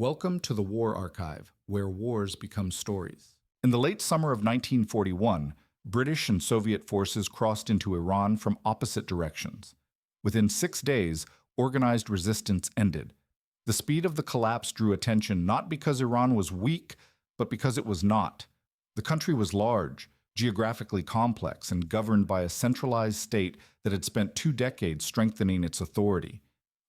Welcome to the War Archive, where wars become stories. In the late summer of 1941, British and Soviet forces crossed into Iran from opposite directions. Within 6 days, organized resistance ended. The speed of the collapse drew attention not because Iran was weak, but because it was not. The country was large, geographically complex, and governed by a centralized state that had spent 2 decades strengthening its authority.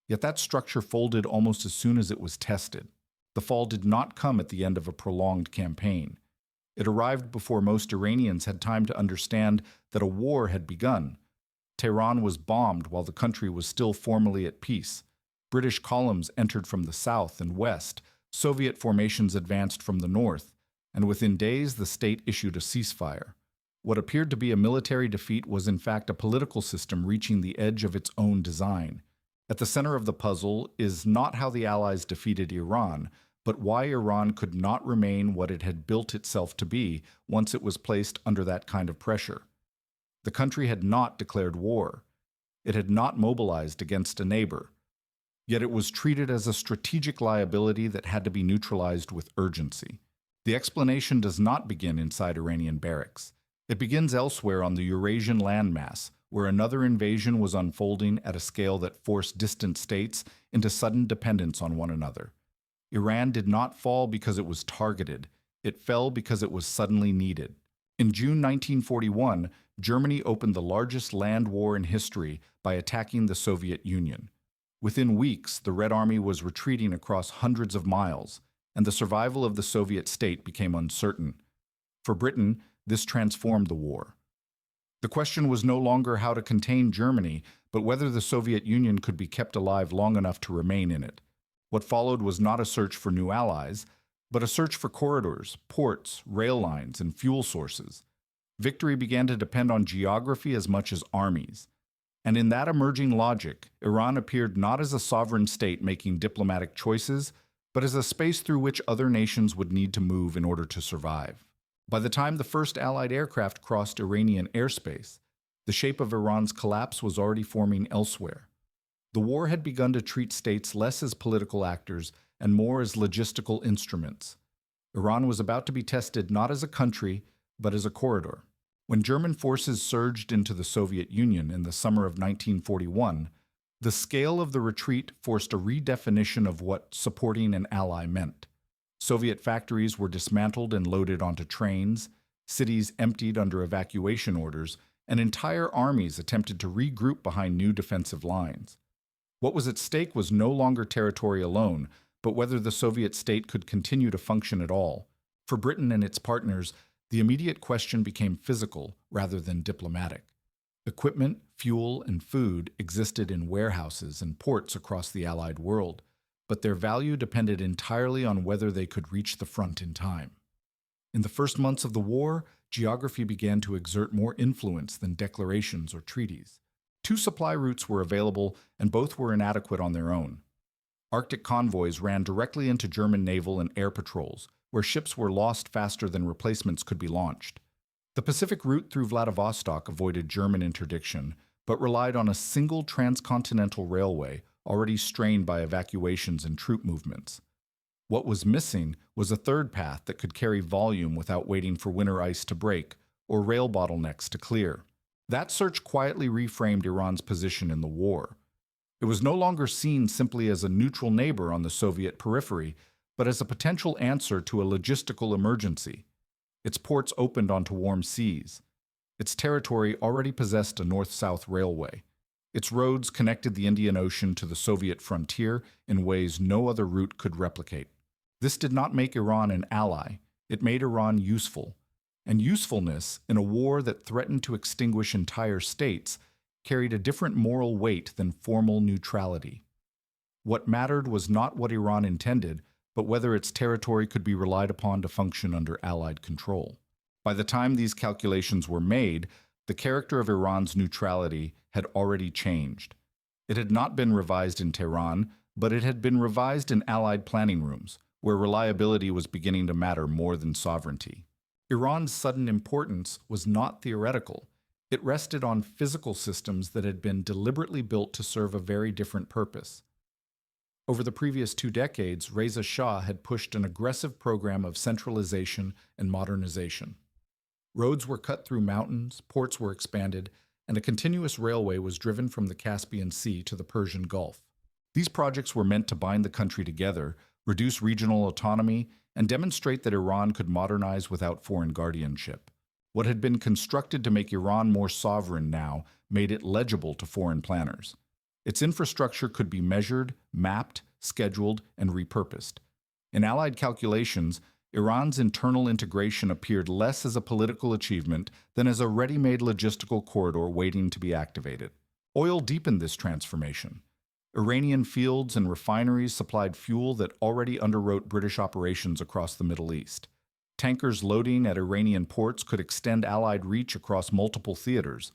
Yet that structure folded almost as soon as it was tested. The fall did not come at the end of a prolonged campaign. It arrived before most Iranians had time to understand that a war had begun. Tehran was bombed while the country was still formally at peace. British columns entered from the south and west, Soviet formations advanced from the north, and within days the state issued a ceasefire. What appeared to be a military defeat was in fact a political system reaching the edge of its own design. At the center of the puzzle is not how the Allies defeated Iran, but why Iran could not remain what it had built itself to be once it was placed under that kind of pressure. The country had not declared war. It had not mobilized against a neighbor. Yet it was treated as a strategic liability that had to be neutralized with urgency. The explanation does not begin inside Iranian barracks. It begins elsewhere on the Eurasian landmass, where another invasion was unfolding at a scale that forced distant states into sudden dependence on one another. Iran did not fall because it was targeted. It fell because it was suddenly needed. In June 1941, Germany opened the largest land war in history by attacking the Soviet Union. Within weeks, the Red Army was retreating across hundreds of miles, and the survival of the Soviet state became uncertain. For Britain, this transformed the war. The question was no longer how to contain Germany, but whether the Soviet Union could be kept alive long enough to remain in it. What followed was not a search for new allies, but a search for corridors, ports, rail lines, and fuel sources. Victory began to depend on geography as much as armies. And in that emerging logic, Iran appeared not as a sovereign state making diplomatic choices, but as a space through which other nations would need to move in order to survive. By the time the first Allied aircraft crossed Iranian airspace, the shape of Iran's collapse was already forming elsewhere. The war had begun to treat states less as political actors and more as logistical instruments. Iran was about to be tested not as a country, but as a corridor. When German forces surged into the Soviet Union in the summer of 1941, the scale of the retreat forced a redefinition of what supporting an ally meant. Soviet factories were dismantled and loaded onto trains, cities emptied under evacuation orders, and entire armies attempted to regroup behind new defensive lines. What was at stake was no longer territory alone, but whether the Soviet state could continue to function at all. For Britain and its partners, the immediate question became physical rather than diplomatic. Equipment, fuel, and food existed in warehouses and ports across the Allied world, but their value depended entirely on whether they could reach the front in time. In the first months of the war, geography began to exert more influence than declarations or treaties. 2 supply routes were available, and both were inadequate on their own. Arctic convoys ran directly into German naval and air patrols, where ships were lost faster than replacements could be launched. The Pacific route through Vladivostok avoided German interdiction, but relied on a single transcontinental railway already strained by evacuations and troop movements. What was missing was a third path that could carry volume without waiting for winter ice to break or rail bottlenecks to clear. That search quietly reframed Iran's position in the war. It was no longer seen simply as a neutral neighbor on the Soviet periphery, but as a potential answer to a logistical emergency. Its ports opened onto warm seas. Its territory already possessed a north-south railway. Its roads connected the Indian Ocean to the Soviet frontier in ways no other route could replicate. This did not make Iran an ally. It made Iran useful. And usefulness, in a war that threatened to extinguish entire states, carried a different moral weight than formal neutrality. What mattered was not what Iran intended, but whether its territory could be relied upon to function under Allied control. By the time these calculations were made, the character of Iran's neutrality had already changed. It had not been revised in Tehran, but it had been revised in Allied planning rooms, where reliability was beginning to matter more than sovereignty. Iran's sudden importance was not theoretical. It rested on physical systems that had been deliberately built to serve a very different purpose. Over the previous 2 decades, Reza Shah had pushed an aggressive program of centralization and modernization. Roads were cut through mountains, ports were expanded, and a continuous railway was driven from the Caspian Sea to the Persian Gulf. These projects were meant to bind the country together, reduce regional autonomy, and demonstrate that Iran could modernize without foreign guardianship. What had been constructed to make Iran more sovereign now made it legible to foreign planners. Its infrastructure could be measured, mapped, scheduled, and repurposed. In Allied calculations, Iran's internal integration appeared less as a political achievement than as a ready-made logistical corridor waiting to be activated. Oil deepened this transformation. Iranian fields and refineries supplied fuel that already underwrote British operations across the Middle East. Tankers loading at Iranian ports could extend Allied reach across multiple theaters.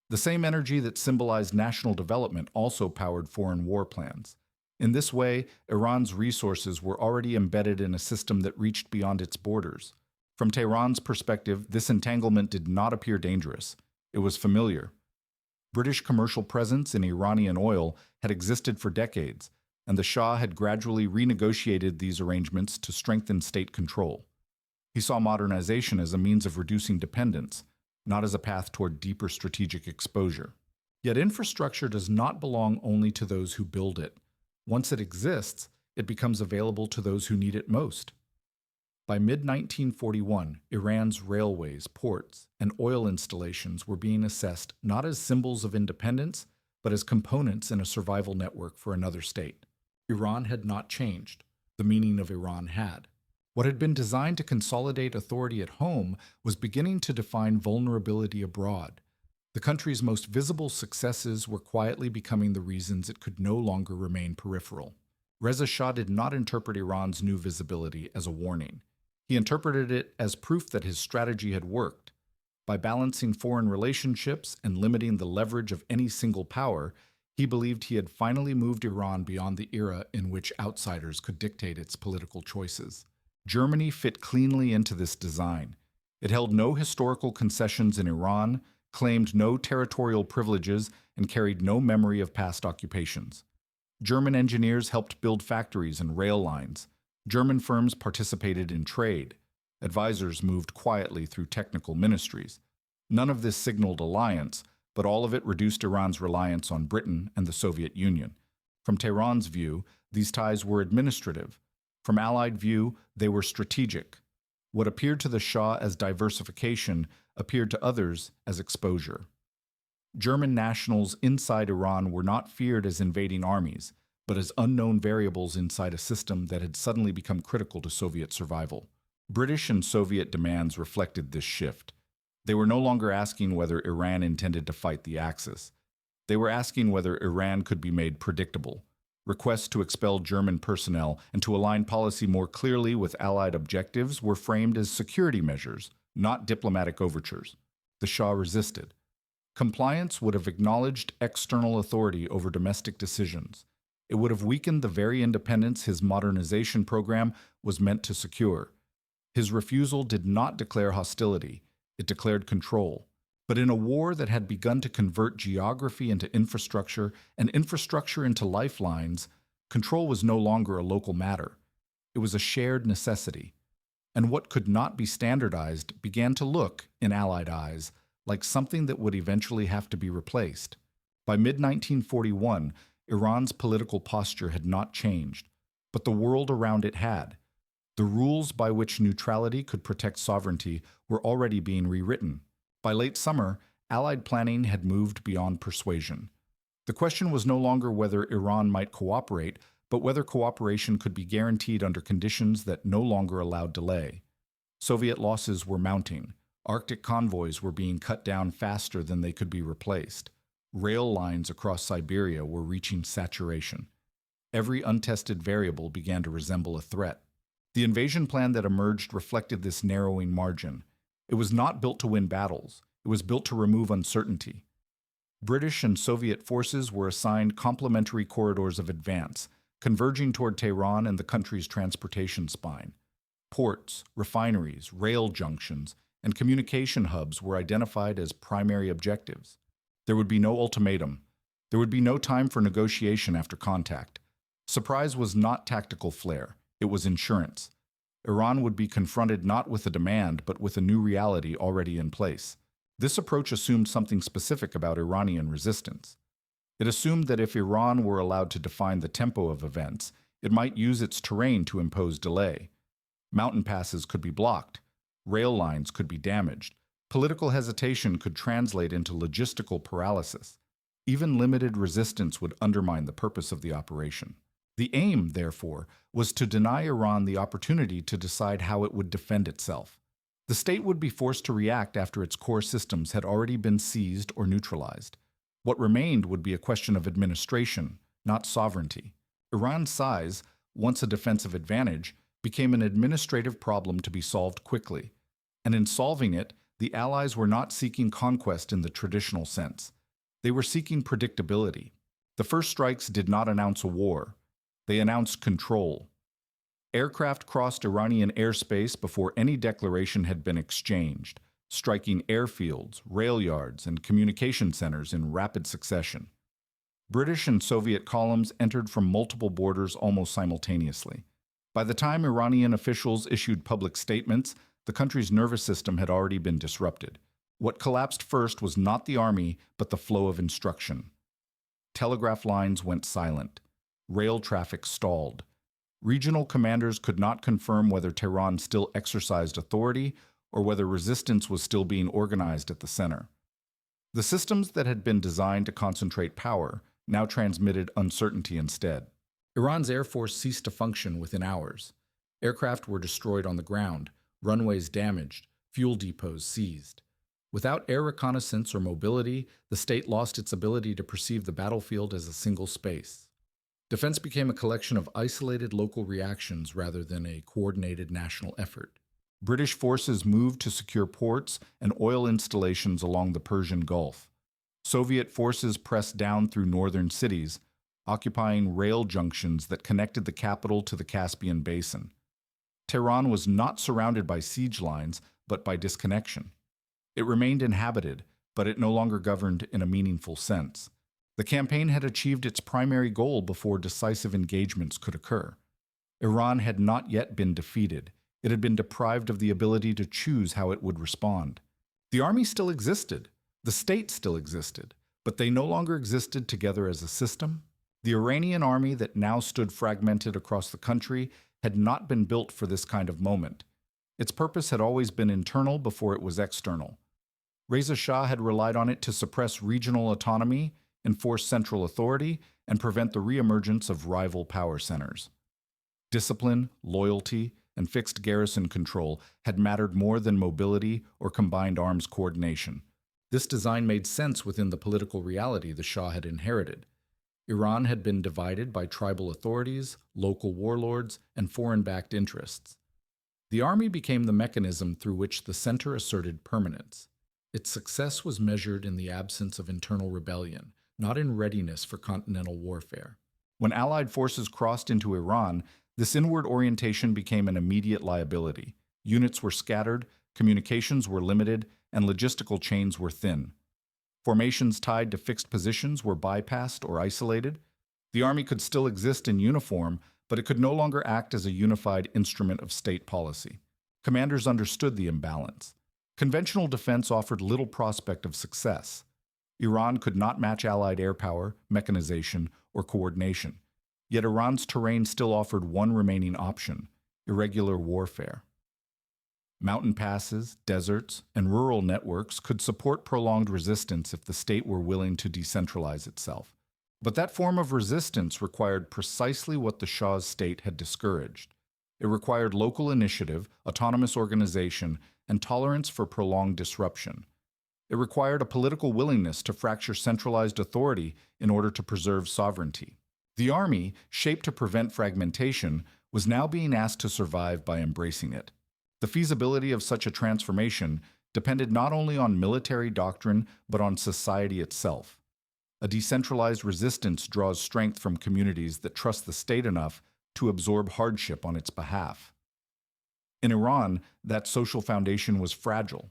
The same energy that symbolized national development also powered foreign war plans. In this way, Iran's resources were already embedded in a system that reached beyond its borders. From Tehran's perspective, this entanglement did not appear dangerous. It was familiar. British commercial presence in Iranian oil had existed for decades, and the Shah had gradually renegotiated these arrangements to strengthen state control. He saw modernization as a means of reducing dependence, not as a path toward deeper strategic exposure. Yet infrastructure does not belong only to those who build it. Once it exists, it becomes available to those who need it most. By mid-1941, Iran's railways, ports, and oil installations were being assessed not as symbols of independence, but as components in a survival network for another state. Iran had not changed. The meaning of Iran had. What had been designed to consolidate authority at home was beginning to define vulnerability abroad. The country's most visible successes were quietly becoming the reasons it could no longer remain peripheral. Reza Shah did not interpret Iran's new visibility as a warning. He interpreted it as proof that his strategy had worked. By balancing foreign relationships and limiting the leverage of any single power, he believed he had finally moved Iran beyond the era in which outsiders could dictate its political choices. Germany fit cleanly into this design. It held no historical concessions in Iran, claimed no territorial privileges, and carried no memory of past occupations. German engineers helped build factories and rail lines. German firms participated in trade. Advisors moved quietly through technical ministries. None of this signaled alliance, but all of it reduced Iran's reliance on Britain and the Soviet Union. From Tehran's view, these ties were administrative. From Allied view, they were strategic. What appeared to the Shah as diversification appeared to others as exposure. German nationals inside Iran were not feared as invading armies, but as unknown variables inside a system that had suddenly become critical to Soviet survival. British and Soviet demands reflected this shift. They were no longer asking whether Iran intended to fight the Axis. They were asking whether Iran could be made predictable. Requests to expel German personnel and to align policy more clearly with Allied objectives were framed as security measures, not diplomatic overtures. The Shah resisted. Compliance would have acknowledged external authority over domestic decisions. It would have weakened the very independence his modernization program was meant to secure. His refusal did not declare hostility. It declared control. But in a war that had begun to convert geography into infrastructure and infrastructure into lifelines, control was no longer a local matter. It was a shared necessity. And what could not be standardized began to look, in Allied eyes, like something that would eventually have to be replaced. By mid-1941, Iran's political posture had not changed, but the world around it had. The rules by which neutrality could protect sovereignty were already being rewritten. By late summer, Allied planning had moved beyond persuasion. The question was no longer whether Iran might cooperate, but whether cooperation could be guaranteed under conditions that no longer allowed delay. Soviet losses were mounting. Arctic convoys were being cut down faster than they could be replaced. Rail lines across Siberia were reaching saturation. Every untested variable began to resemble a threat. The invasion plan that emerged reflected this narrowing margin. It was not built to win battles. It was built to remove uncertainty. British and Soviet forces were assigned complementary corridors of advance, converging toward Tehran and the country's transportation spine. Ports, refineries, rail junctions, and communication hubs were identified as primary objectives. There would be no ultimatum. There would be no time for negotiation after contact. Surprise was not tactical flair, it was insurance. Iran would be confronted not with a demand, but with a new reality already in place. This approach assumed something specific about Iranian resistance. It assumed that if Iran were allowed to define the tempo of events, it might use its terrain to impose delay. Mountain passes could be blocked, rail lines could be damaged, political hesitation could translate into logistical paralysis. Even limited resistance would undermine the purpose of the operation. The aim, therefore, was to deny Iran the opportunity to decide how it would defend itself. The state would be forced to react after its core systems had already been seized or neutralized. What remained would be a question of administration, not sovereignty. Iran's size, once a defensive advantage, became an administrative problem to be solved quickly. And in solving it, the Allies were not seeking conquest in the traditional sense. They were seeking predictability. The first strikes did not announce a war. They announced control. Aircraft crossed Iranian airspace before any declaration had been exchanged, striking airfields, rail yards, and communication centers in rapid succession. British and Soviet columns entered from multiple borders almost simultaneously. By the time Iranian officials issued public statements, the country's nervous system had already been disrupted. What collapsed first was not the army, but the flow of instruction. Telegraph lines went silent. Rail traffic stalled. Regional commanders could not confirm whether Tehran still exercised authority or whether resistance was still being organized at the center. The systems that had been designed to concentrate power now transmitted uncertainty instead. Iran's air force ceased to function within hours. Aircraft were destroyed on the ground, runways damaged, fuel depots seized. Without air reconnaissance or mobility, the state lost its ability to perceive the battlefield as a single space. Defense became a collection of isolated local reactions rather than a coordinated national effort. British forces moved to secure ports and oil installations along the Persian Gulf. Soviet forces pressed down through northern cities, occupying rail junctions that connected the capital to the Caspian Basin. Tehran was not surrounded by siege lines, but by disconnection. It remained inhabited, but it no longer governed in a meaningful sense. The campaign had achieved its primary goal before decisive engagements could occur. Iran had not yet been defeated. It had been deprived of the ability to choose how it would respond. The army still existed. The state still existed. But they no longer existed together as a system. The Iranian army that now stood fragmented across the country had not been built for this kind of moment. Its purpose had always been internal before it was external. Reza Shah had relied on it to suppress regional autonomy, enforce central authority, and prevent the reemergence of rival power centers. Discipline, loyalty, and fixed garrison control had mattered more than mobility or combined arms coordination. This design made sense within the political reality the Shah had inherited. Iran had been divided by tribal authorities, local warlords, and foreign-backed interests. The army became the mechanism through which the center asserted permanence. Its success was measured in the absence of internal rebellion, not in readiness for continental warfare. When Allied forces crossed into Iran, this inward orientation became an immediate liability. Units were scattered, communications were limited, and logistical chains were thin. Formations tied to fixed positions were bypassed or isolated. The army could still exist in uniform, but it could no longer act as a unified instrument of state policy. Commanders understood the imbalance. Conventional defense offered little prospect of success. Iran could not match Allied air power, mechanization, or coordination. Yet Iran's terrain still offered one remaining option: irregular warfare. Mountain passes, deserts, and rural networks could support prolonged resistance if the state were willing to decentralize itself. But that form of resistance required precisely what the Shah's state had discouraged. It required local initiative, autonomous organization, and tolerance for prolonged disruption. It required a political willingness to fracture centralized authority in order to preserve sovereignty. The army, shaped to prevent fragmentation, was now being asked to survive by embracing it. The feasibility of such a transformation depended not only on military doctrine, but on society itself. A decentralized resistance draws strength from communities that trust the state enough to absorb hardship on its behalf. In Iran, that social foundation was fragile.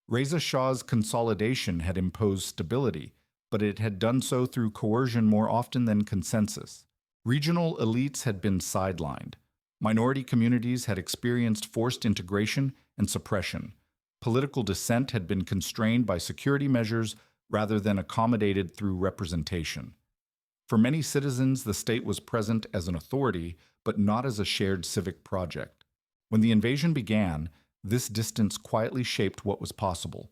Reza Shah's consolidation had imposed stability, but it had done so through coercion more often than consensus. Regional elites had been sidelined. Minority communities had experienced forced integration and suppression. Political dissent had been constrained by security measures rather than accommodated through representation. For many citizens, the state was present as an authority, but not as a shared civic project. When the invasion began, this distance quietly shaped what was possible.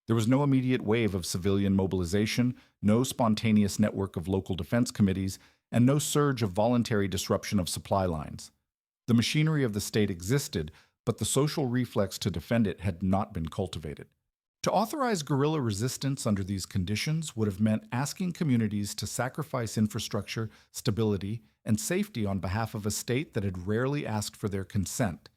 There was no immediate wave of civilian mobilization, no spontaneous network of local defense committees, and no surge of voluntary disruption of supply lines. The machinery of the state existed, but the social reflex to defend it had not been cultivated. To authorize guerrilla resistance under these conditions would have meant asking communities to sacrifice infrastructure, stability, and safety on behalf of a state that had rarely asked for their consent.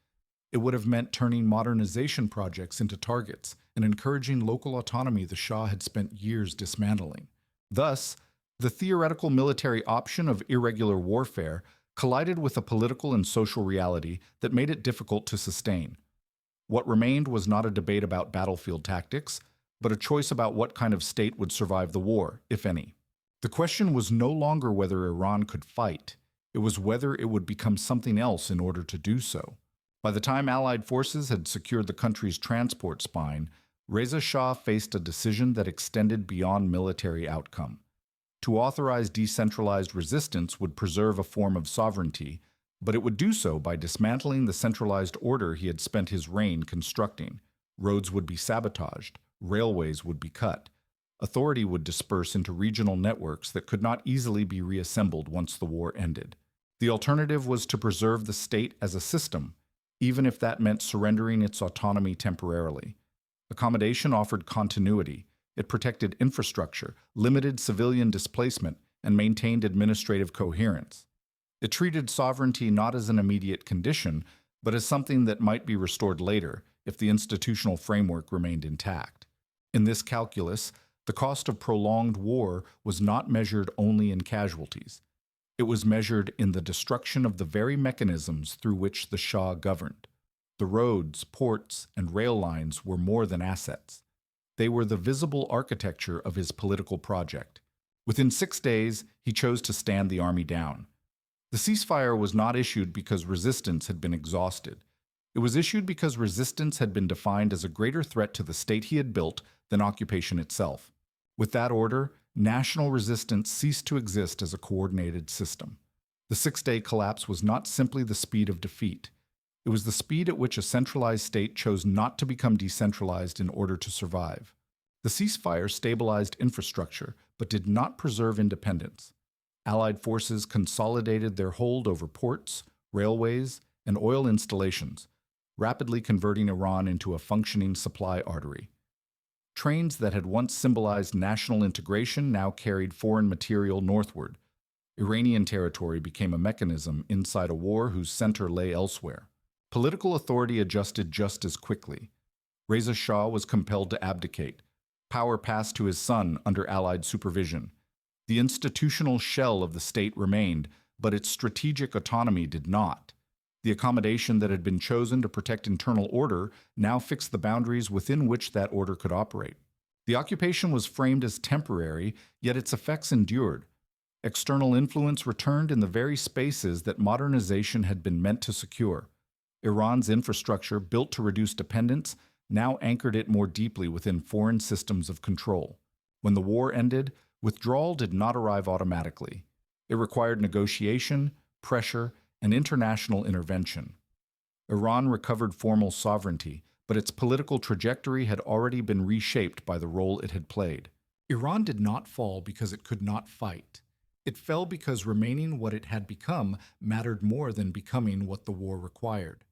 It would have meant turning modernization projects into targets and encouraging local autonomy the Shah had spent years dismantling. Thus, the theoretical military option of irregular warfare collided with a political and social reality that made it difficult to sustain. What remained was not a debate about battlefield tactics, but a choice about what kind of state would survive the war, if any. The question was no longer whether Iran could fight, it was whether it would become something else in order to do so. By the time Allied forces had secured the country's transport spine, Reza Shah faced a decision that extended beyond military outcome. To authorize decentralized resistance would preserve a form of sovereignty, but it would do so by dismantling the centralized order he had spent his reign constructing. Roads would be sabotaged, railways would be cut. Authority would disperse into regional networks that could not easily be reassembled once the war ended. The alternative was to preserve the state as a system, even if that meant surrendering its autonomy temporarily. Accommodation offered continuity. It protected infrastructure, limited civilian displacement, and maintained administrative coherence. It treated sovereignty not as an immediate condition, but as something that might be restored later if the institutional framework remained intact. In this calculus, the cost of prolonged war was not measured only in casualties. It was measured in the destruction of the very mechanisms through which the Shah governed. The roads, ports, and rail lines were more than assets. They were the visible architecture of his political project. Within 6 days, he chose to stand the army down. The ceasefire was not issued because resistance had been exhausted. It was issued because resistance had been defined as a greater threat to the state he had built than occupation itself. With that order, national resistance ceased to exist as a coordinated system. The 6-day collapse was not simply the speed of defeat. It was the speed at which a centralized state chose not to become decentralized in order to survive. The ceasefire stabilized infrastructure, but did not preserve independence. Allied forces consolidated their hold over ports, railways, and oil installations, rapidly converting Iran into a functioning supply artery. Trains that had once symbolized national integration now carried foreign material northward. Iranian territory became a mechanism inside a war whose center lay elsewhere. Political authority adjusted just as quickly. Reza Shah was compelled to abdicate. Power passed to his son under Allied supervision. The institutional shell of the state remained, but its strategic autonomy did not. The accommodation that had been chosen to protect internal order now fixed the boundaries within which that order could operate. The occupation was framed as temporary, yet its effects endured. External influence returned in the very spaces that modernization had been meant to secure. Iran's infrastructure, built to reduce dependence, now anchored it more deeply within foreign systems of control. When the war ended, withdrawal did not arrive automatically. It required negotiation, pressure, and international intervention. Iran recovered formal sovereignty, but its political trajectory had already been reshaped by the role it had played. Iran did not fall because it could not fight. It fell because remaining what it had become mattered more than becoming what the war required.